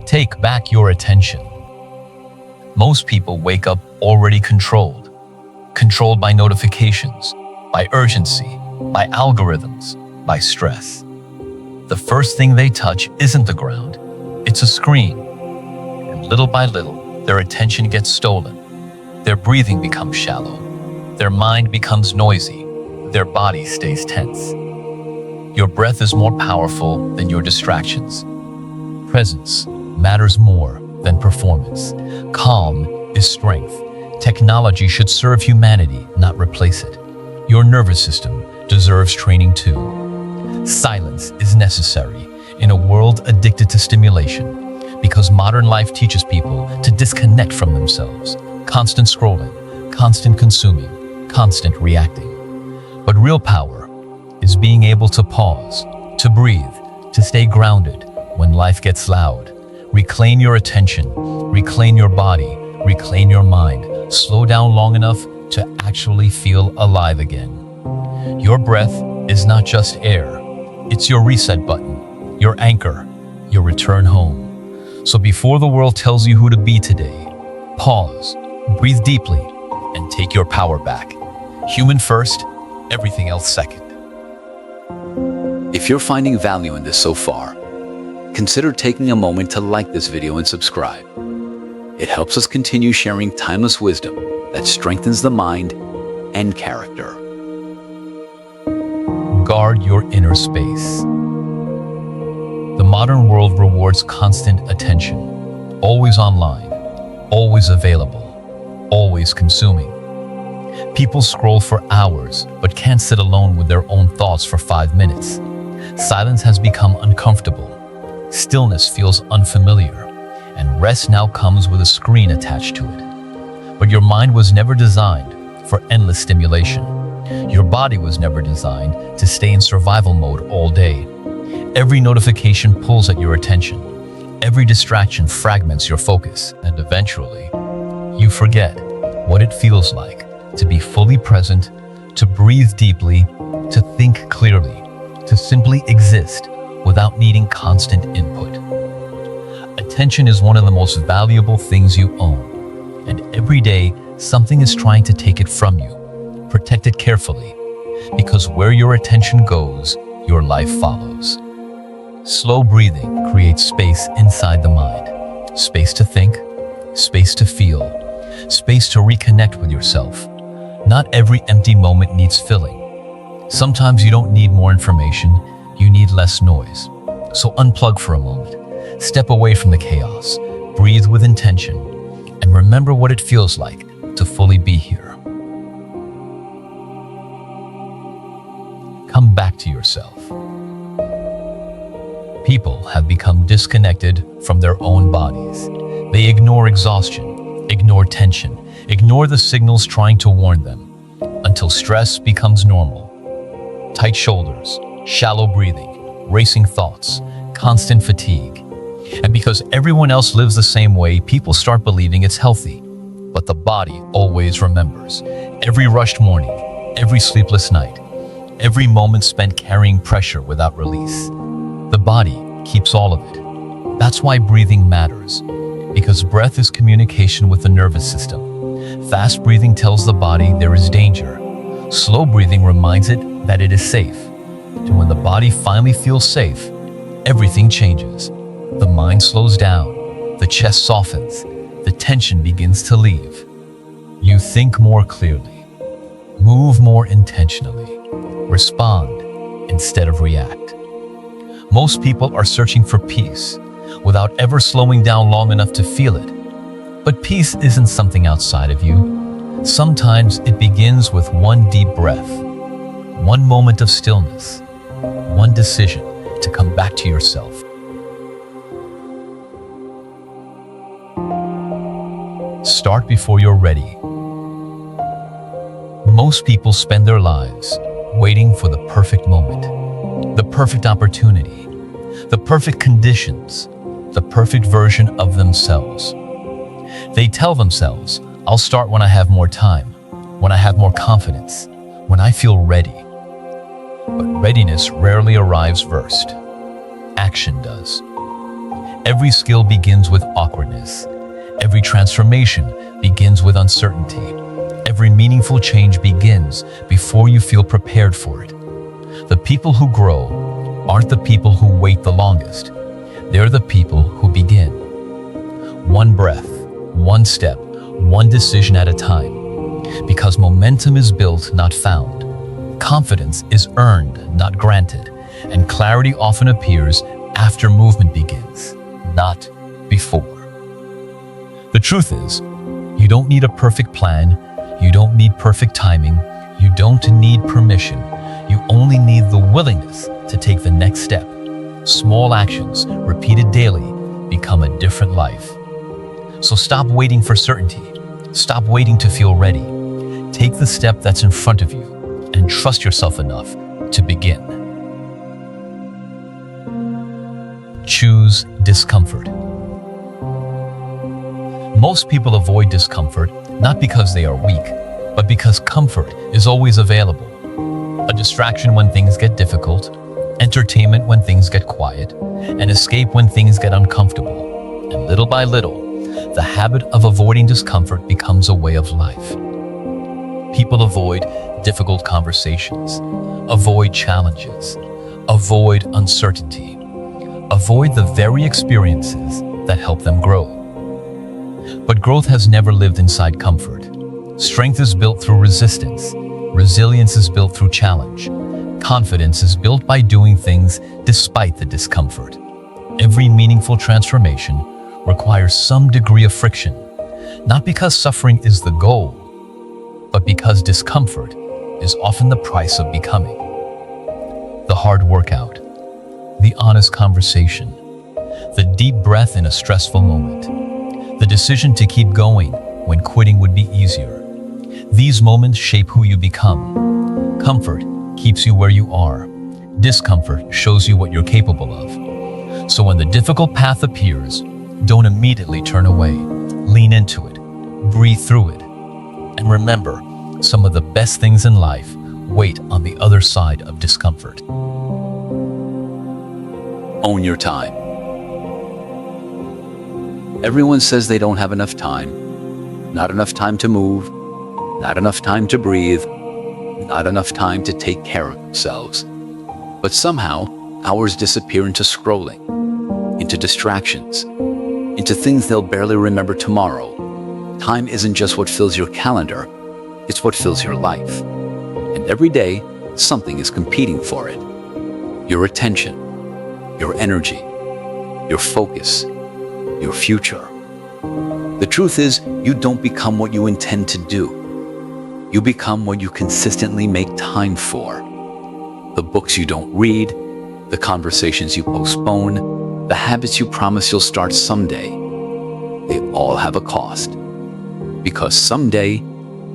Take back your attention. Most people wake up already controlled by notifications, by urgency, by algorithms, by stress. The first thing they touch isn't the ground, it's a screen. And little by little, their attention gets stolen. Their breathing becomes shallow. Their mind becomes noisy. Their body stays tense. Your breath is more powerful than your distractions. Presence matters more than performance. Calm is strength. Technology should serve humanity, not replace it. Your nervous system deserves training too. Silence is necessary in a world addicted to stimulation, because modern life teaches people to disconnect from themselves. Constant scrolling, constant consuming, constant reacting. But real power is being able to pause, to breathe, to stay grounded when life gets loud. Reclaim your attention, reclaim your body, reclaim your mind. Slow down long enough to actually feel alive again. Your breath is not just air, it's your reset button, your anchor, your return home. So before the world tells you who to be today, pause, breathe deeply, and take your power back. Human first, everything else second. If you're finding value in this so far, consider taking a moment to like this video and subscribe. It helps us continue sharing timeless wisdom that strengthens the mind and character. Guard your inner space. The modern world rewards constant attention, always online, always available, always consuming. People scroll for hours, but can't sit alone with their own thoughts for 5 minutes. Silence has become uncomfortable. Stillness feels unfamiliar, and rest now comes with a screen attached to it. But your mind was never designed for endless stimulation. Your body was never designed to stay in survival mode all day. Every notification pulls at your attention. Every distraction fragments your focus, and eventually, you forget what it feels like to be fully present, to breathe deeply, to think clearly, to simply exist without needing constant input. Attention is one of the most valuable things you own, and every day something is trying to take it from you. Protect it carefully, because where your attention goes, your life follows. Slow breathing creates space inside the mind. Space to think, space to feel, space to reconnect with yourself. Not every empty moment needs filling. Sometimes you don't need more information, you need less noise. So unplug for a moment. Step away from the chaos. Breathe with intention. And remember what it feels like to fully be here. Come back to yourself. People have become disconnected from their own bodies. They ignore exhaustion, ignore tension, ignore the signals trying to warn them, until stress becomes normal. Tight shoulders, shallow breathing, racing thoughts, constant fatigue. And because everyone else lives the same way, people start believing it's healthy. But the body always remembers. Every rushed morning, every sleepless night, every moment spent carrying pressure without release. The body keeps all of it. That's why breathing matters, because breath is communication with the nervous system. Fast breathing tells the body there is danger. Slow breathing reminds it that it is safe. And when the body finally feels safe, everything changes. The mind slows down, the chest softens, the tension begins to leave. You think more clearly, move more intentionally, respond instead of react. Most people are searching for peace without ever slowing down long enough to feel it. But peace isn't something outside of you. Sometimes it begins with one deep breath, one moment of stillness, one decision to come back to yourself. Start before you're ready. Most people spend their lives waiting for the perfect moment, the perfect opportunity, the perfect conditions, the perfect version of themselves. They tell themselves, I'll start when I have more time, when I have more confidence, when I feel ready. But readiness rarely arrives first. Action does. Every skill begins with awkwardness. Every transformation begins with uncertainty. Every meaningful change begins before you feel prepared for it. The people who grow aren't the people who wait the longest. They're the people who begin. One breath, one step, one decision at a time. Because momentum is built, not found. Confidence is earned, not granted. And clarity often appears after movement begins, not before. The truth is, you don't need a perfect plan. You don't need perfect timing. You don't need permission. You only need the willingness to take the next step. Small actions, repeated daily, become a different life. So stop waiting for certainty. Stop waiting to feel ready. Take the step that's in front of you and trust yourself enough to begin. Choose discomfort. Most people avoid discomfort not because they are weak, but because comfort is always available. A distraction when things get difficult, entertainment when things get quiet, and escape when things get uncomfortable. And little by little, the habit of avoiding discomfort becomes a way of life. People avoid difficult conversations, avoid challenges, avoid uncertainty, avoid the very experiences that help them grow. But growth has never lived inside comfort. Strength is built through resistance. Resilience is built through challenge. Confidence is built by doing things despite the discomfort. Every meaningful transformation requires some degree of friction, not because suffering is the goal, but because discomfort is often the price of becoming. The hard workout, the honest conversation, the deep breath in a stressful moment, the decision to keep going when quitting would be easier. These moments shape who you become. Comfort keeps you where you are. Discomfort shows you what you're capable of. So when the difficult path appears, don't immediately turn away. Lean into it. Breathe through it. And remember, some of the best things in life wait on the other side of discomfort. Own your time. Everyone says they don't have enough time. Not enough time to move. Not enough time to breathe. Not enough time to take care of themselves. But somehow, hours disappear into scrolling, into distractions, into things they'll barely remember tomorrow. Time isn't just what fills your calendar, it's what fills your life. And every day, something is competing for it. Your attention, your energy, your focus, your future. The truth is, you don't become what you intend to do. You become what you consistently make time for. The books you don't read, the conversations you postpone, the habits you promise you'll start someday, they all have a cost. Because someday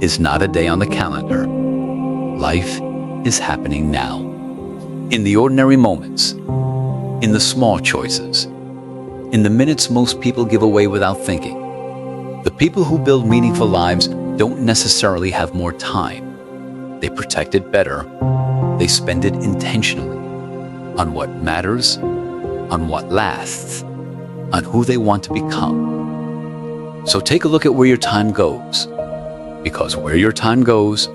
is not a day on the calendar. Life is happening now. In the ordinary moments, in the small choices, in the minutes most people give away without thinking. The people who build meaningful lives don't necessarily have more time. They protect it better. They spend it intentionally on what matters, on what lasts, on who they want to become. So take a look at where your time goes, because where your time goes,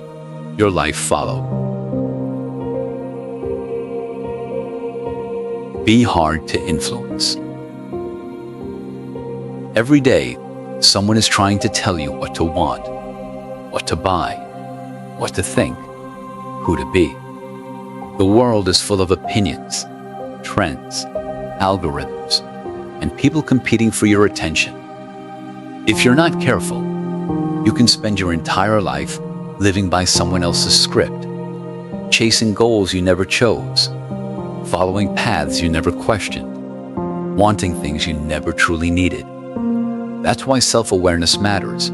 your life follows. Be hard to influence. Every day, someone is trying to tell you what to want, what to buy, what to think, who to be. The world is full of opinions, trends, algorithms, and people competing for your attention. If you're not careful, you can spend your entire life living by someone else's script, chasing goals you never chose, following paths you never questioned, wanting things you never truly needed. That's why self-awareness matters,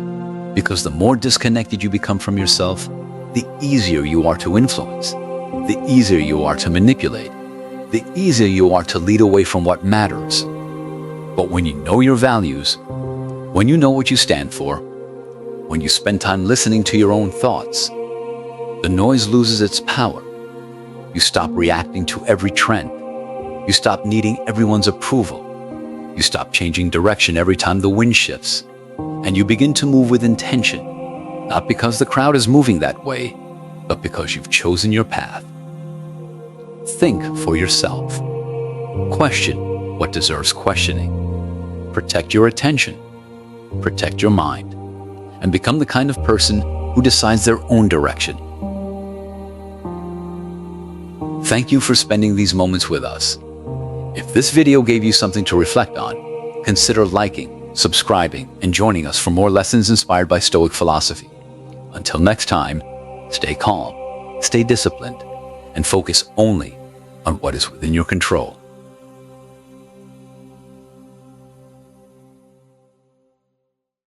because the more disconnected you become from yourself, the easier you are to influence, the easier you are to manipulate, the easier you are to lead away from what matters. But when you know your values, when you know what you stand for, when you spend time listening to your own thoughts, the noise loses its power. You stop reacting to every trend. You stop needing everyone's approval. You You stop changing direction every time the wind shifts, and you begin to move with intention, not because the crowd is moving that way, but because you've chosen your path. Think for yourself. Question what deserves questioning. Protect your attention. Protect your mind. And become the kind of person who decides their own direction. Thank you for spending these moments with us. If this video gave you something to reflect on, consider liking, subscribing, and joining us for more lessons inspired by Stoic philosophy. Until next time, stay calm, stay disciplined, and focus only on what is within your control.